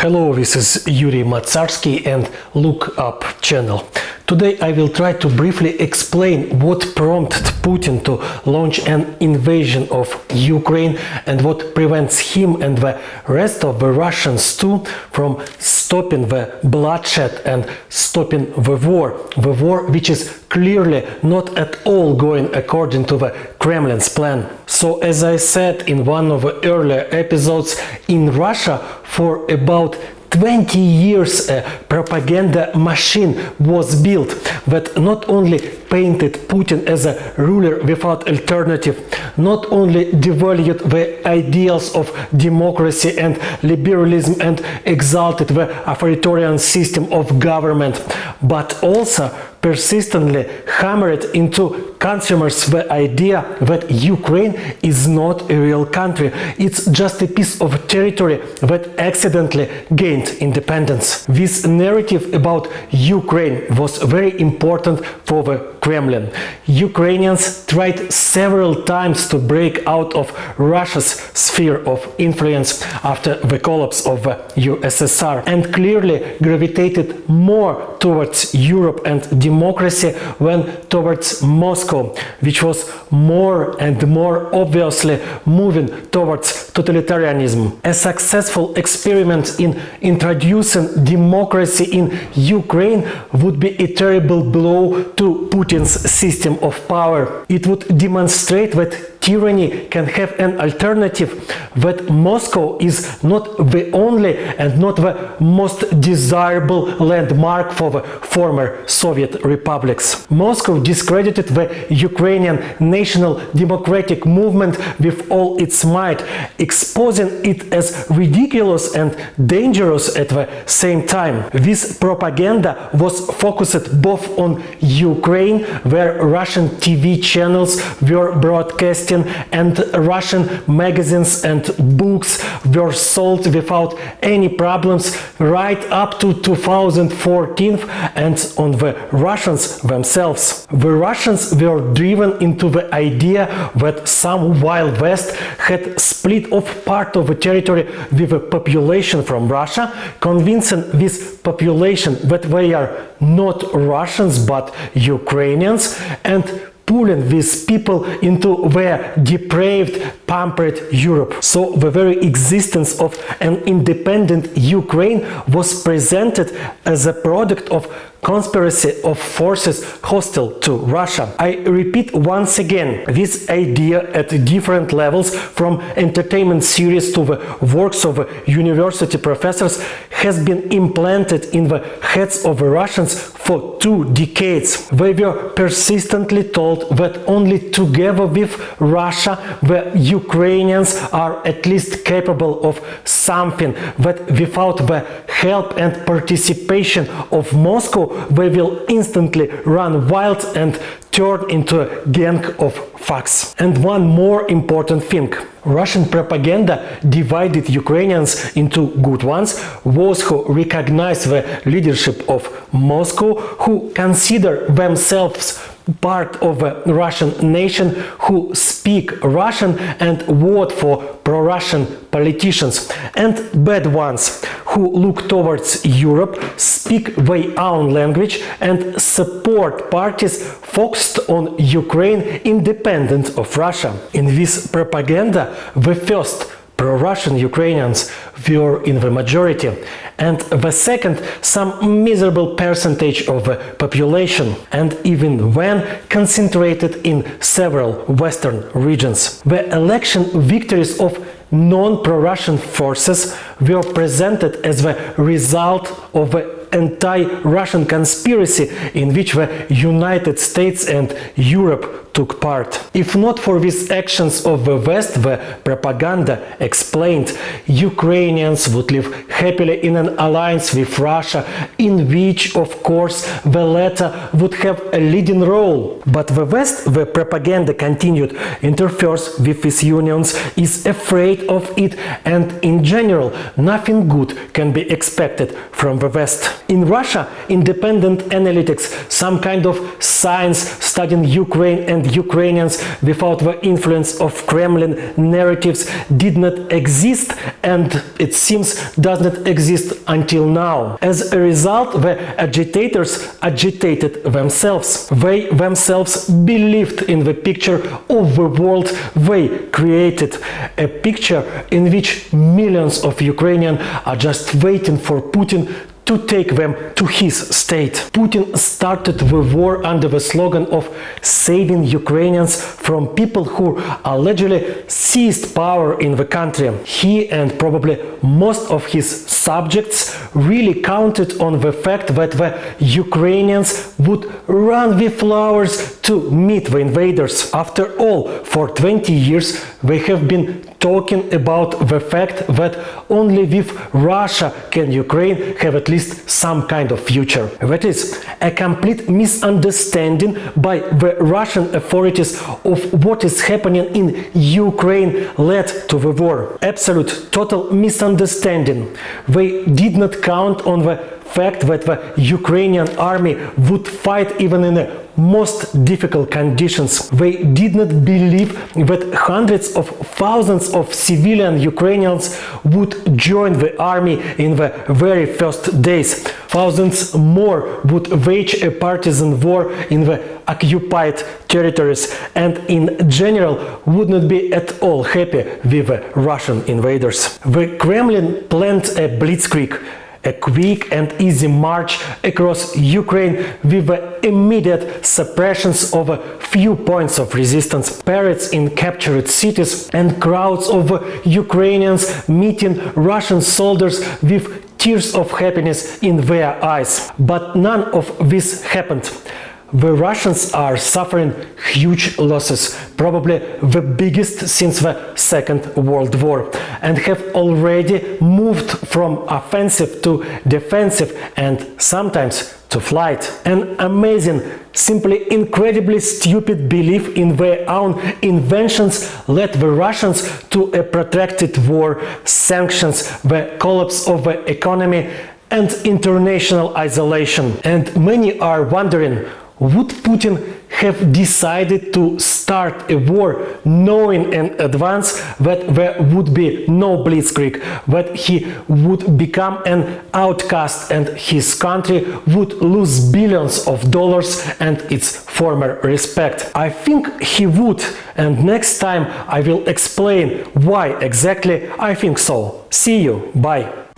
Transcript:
Hello, this is Yuri Matsarsky and Look Up channel. Today I will try to briefly explain what prompted Putin to launch an invasion of Ukraine and what prevents him and the rest of the Russians too from stopping the bloodshed and stopping the war which is clearly not at all going according to the Kremlin's plan. So, as I said in one of the earlier episodes, in Russia for about 20 years a propaganda machine was built that not only painted Putin as a ruler without alternative, not only devalued the ideals of democracy and liberalism and exalted the authoritarian system of government, but also persistently hammered into consumers the idea that Ukraine is not a real country. It's just a piece of territory that accidentally gained independence. This narrative about Ukraine was very important for the Kremlin. Ukrainians tried several times to break out of Russia's sphere of influence after the collapse of the USSR and clearly gravitated more towards Europe and democracy than towards Moscow, which was more and more obviously moving towards totalitarianism. A successful experiment in introducing democracy in Ukraine would be a terrible blow to Putin's system of power. It would demonstrate that tyranny can have an alternative, that Moscow is not the only and not the most desirable landmark for the former Soviet republics. Moscow discredited the Ukrainian national democratic movement with all its might, exposing it as ridiculous and dangerous at the same time. This propaganda was focused both on Ukraine, where Russian TV channels were broadcasting and Russian magazines and books were sold without any problems right up to 2014, and on the Russians themselves. The Russians were driven into the idea that some Wild West had split off part of the territory with the population from Russia, convincing this population that they are not Russians but Ukrainians, and pulling these people into their depraved, pampered Europe. So the very existence of an independent Ukraine was presented as a product of conspiracy of forces hostile to Russia. I repeat once again, this idea at different levels, from entertainment series to the works of university professors, has been implanted in the heads of the Russians for 2 decades. They were persistently told that only together with Russia the Ukrainians are at least capable of something, that without the help and participation of Moscow they will instantly run wild and turn into a gang of thugs. And one more important thing. Russian propaganda divided Ukrainians into good ones, those who recognize the leadership of Moscow, who consider themselves part of the Russian nation, who speak Russian and vote for pro-Russian politicians, and bad ones who look towards Europe, speak their own language and support parties focused on Ukraine independent of Russia. In this propaganda, the first pro-Russian Ukrainians were in the majority, and the second some miserable percentage of the population, and even then concentrated in several western regions. The election victories of non-pro-Russian forces were presented as the result of the anti-Russian conspiracy in which the United States and Europe took part. If not for these actions of the West, the propaganda explained, Ukrainians would live happily in an alliance with Russia, in which, of course, the latter would have a leading role. But the West, the propaganda continued, interferes with these unions, is afraid of it, and in general, nothing good can be expected from the West. In Russia, independent analytics, some kind of science studying Ukraine and and Ukrainians without the influence of Kremlin narratives did not exist, and it seems does not exist until now. As a result, the agitators agitated themselves. They themselves believed in the picture of the world they created, a picture in which millions of Ukrainians are just waiting for Putin to take them to his state. Putin started the war under the slogan of saving Ukrainians from people who allegedly seized power in the country. He and probably most of his subjects really counted on the fact that the Ukrainians would run with flowers to meet the invaders. After all, for 20 years they have been talking about the fact that only with Russia can Ukraine have at least some kind of future. That is a complete misunderstanding by the Russian authorities of what is happening in Ukraine led to the war. Absolute, total misunderstanding. They did not count on the fact that the Ukrainian army would fight even in the most difficult conditions. They did not believe that hundreds of thousands of civilian Ukrainians would join the army in the very first days. Thousands more would wage a partisan war in the occupied territories and in general would not be at all happy with the Russian invaders. The Kremlin planned a blitzkrieg, a quick and easy march across Ukraine with the immediate suppressions of a few points of resistance, parades in captured cities, and crowds of Ukrainians meeting Russian soldiers with tears of happiness in their eyes. But none of this happened. The Russians are suffering huge losses, probably the biggest since the Second World War, and have already moved from offensive to defensive and sometimes to flight. An amazing, simply incredibly stupid belief in their own inventions led the Russians to a protracted war, sanctions, the collapse of the economy, and international isolation. And many are wondering, would Putin have decided to start a war knowing in advance that there would be no blitzkrieg, that he would become an outcast and his country would lose billions of dollars and its former respect? I think he would, and next time I will explain why exactly I think so. See you, bye.